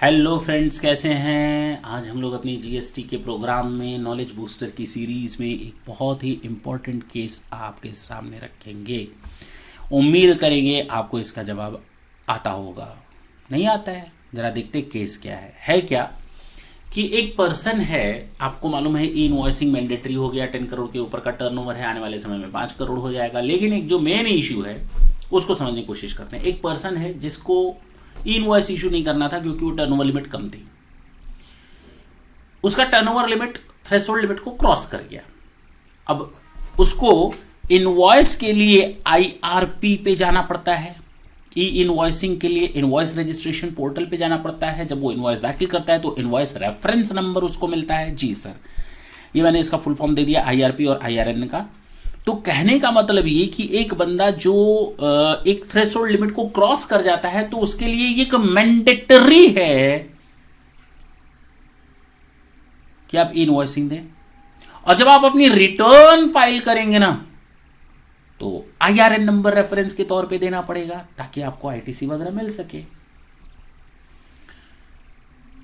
Hello friends, कैसे हैं। आज हम लोग अपनी जीएसटी के प्रोग्राम में नॉलेज बूस्टर की सीरीज़ में एक बहुत ही इम्पोर्टेंट केस आपके सामने रखेंगे। उम्मीद करेंगे आपको इसका जवाब आता होगा। नहीं आता है? ज़रा देखते केस क्या है क्या कि एक पर्सन है, आपको मालूम है ई इनवॉइसिंग मैंडेटरी हो गया, 10 करोड़ के ऊपर का टर्नओवर है, आने वाले समय में 5 करोड़ हो जाएगा। लेकिन एक जो मेन इशू है उसको समझने की कोशिश करते हैं। एक पर्सन है जिसको ई इनवॉइस इशू नहीं करना था क्योंकि वो टर्नओवर लिमिट कम थी। उसका टर्नओवर लिमिट थ्रेशोल्ड लिमिट को क्रॉस कर गया। अब उसको इनवॉइस के लिए आईआरपी पे जाना पड़ता है। ई इनवॉइसिंग के लिए इनवॉइस रजिस्ट्रेशन पोर्टल पे जाना पड़ता है। जब वो इनवॉइस दाखिल करता है तो इनवॉइस रेफरेंस नंबर उसको मिलता है। जी सर, ये मैंने इसका फुल फॉर्म दे दिया, आईआरपी और आईआरएन का। तो कहने का मतलब ये कि एक बंदा जो एक थ्रेशोल्ड लिमिट को क्रॉस कर जाता है तो उसके लिए ये एक मैंडेटरी है कि आप इनवॉइसिंग दें। और जब आप अपनी रिटर्न फाइल करेंगे ना तो आईआरएन नंबर रेफरेंस के तौर पे देना पड़ेगा ताकि आपको आईटीसी वगैरह मिल सके।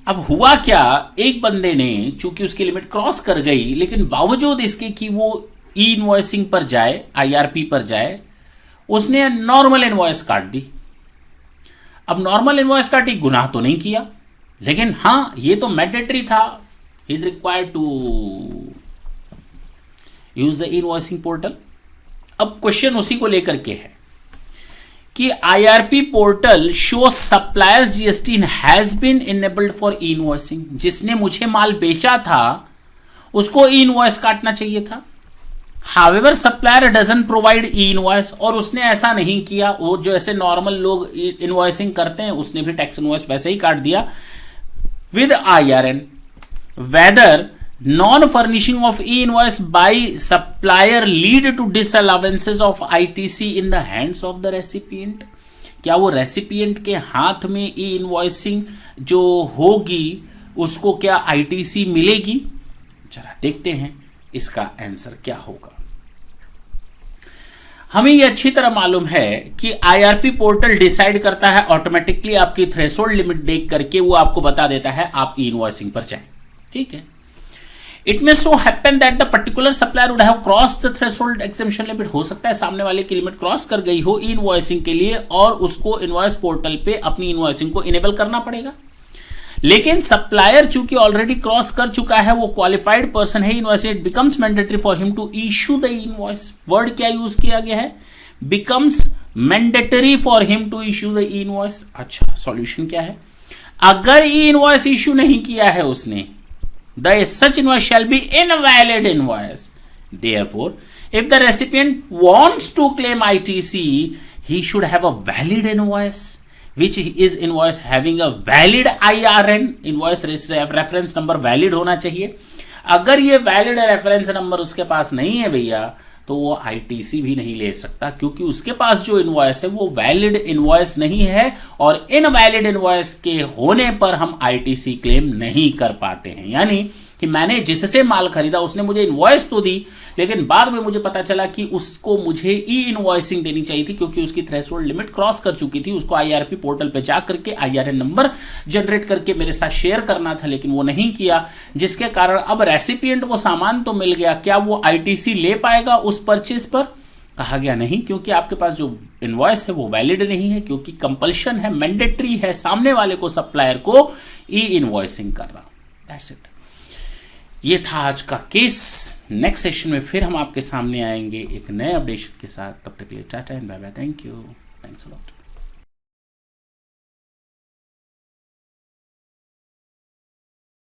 अब हुआ क्या, एक बंदे ने चूंकि उसकी लिमिट क्रॉस कर गई, लेकिन बावजूद इसके कि वो ई इनवॉइसिंग पर जाए, आईआरपी पर जाए, उसने नॉर्मल इनवॉइस काट दी। अब नॉर्मल इनवॉइस काटी, गुनाह तो नहीं किया, लेकिन हां ये तो मैंडेटरी था, he is required to use the invoicing portal. अब क्वेश्चन उसी को लेकर के है कि IRP portal show suppliers GST has been enabled for e invoicing. जिसने मुझे माल बेचा था उसको ई इनवॉइस काटना चाहिए था। However supplier doesn't provide E invoice, और उसने ऐसा नहीं किया। वो जो ऐसे नॉर्मल लोग इनवॉइसिंग करते हैं उसने भी टैक्स इनवॉइस वैसे ही काट दिया with IRN. Whether non furnishing of e invoice by supplier lead to disallowances of ITC in the hands of the recipient. क्या वो रेसिपिएंट के हाथ में ई इनवॉइसिंग जो होगी उसको क्या आईटीसी मिलेगी? जरा देखते हैं इसका आंसर क्या होगा। हमें यह अच्छी तरह मालूम है कि आईआरपी पोर्टल डिसाइड करता है ऑटोमेटिकली, आपकी थ्रेशोल्ड लिमिट देख करके वो आपको बता देता है आप ई इनवॉइसिंग पर जाएं। ठीक है, it may so happen that the particular supplier would have cross the threshold exemption limit. हो सकता है सामने वाले की लिमिट क्रॉस कर गई हो ई इनवॉइसिंग के लिए और उसको इनवॉइस पोर्टल पे अपनी इनवॉइसिंग को इनेबल करना पड़ेगा। लेकिन सप्लायर चूंकि ऑलरेडी क्रॉस कर चुका है, वो क्वालिफाइड पर्सन है, invoice, it becomes mandatory for him to issue the invoice. Word क्या यूज किया गया है? Becomes mandatory for him to issue the invoice. अच्छा, सॉल्यूशन क्या है? अगर ई इनवॉइस इशू नहीं किया है उसने, the such invoice shall be invalid invoice. Therefore if the recipient wants to claim ITC, he should have a valid invoice which is invoice having a valid IRN, invoice reference number valid होना चाहिए। अगर ये valid reference number उसके पास नहीं है भैया तो वो ITC भी नहीं ले सकता, क्योंकि उसके पास जो इनवॉइस है वो वैलिड इनवॉइस नहीं है, और इनवैलिड इनवॉइस के होने पर हम ITC क्लेम नहीं कर पाते हैं। यानी कि मैंने जिससे माल खरीदा उसने मुझे इनवॉइस तो दी, लेकिन बाद में मुझे पता चला कि उसको मुझे ई इनवॉइसिंग देनी चाहिए थी क्योंकि उसकी थ्रेशोल्ड लिमिट क्रॉस कर चुकी थी। उसको आईआरपी पोर्टल पे जा करके आईआरएन नंबर जनरेट करके मेरे साथ शेयर करना था, लेकिन वो नहीं किया, जिसके कारण अब रेसिपिएंट को सामान तो मिल गया, क्या वो आईटीसी ले पाएगा उस परचेज पर? कहा गया नहीं, क्योंकि आपके पास जो इनवॉइस है वो वैलिड नहीं है, क्योंकि कंपल्शन है, मैंडेटरी है सामने वाले को, सप्लायर को ई इनवॉइसिंग करना। That's it. ये था आज का केस। नेक्स्ट सेशन में फिर हम आपके सामने आएंगे एक नए अपडेशन के साथ। तब तक के लिए tata and bye bye. Thank you, thanks a lot.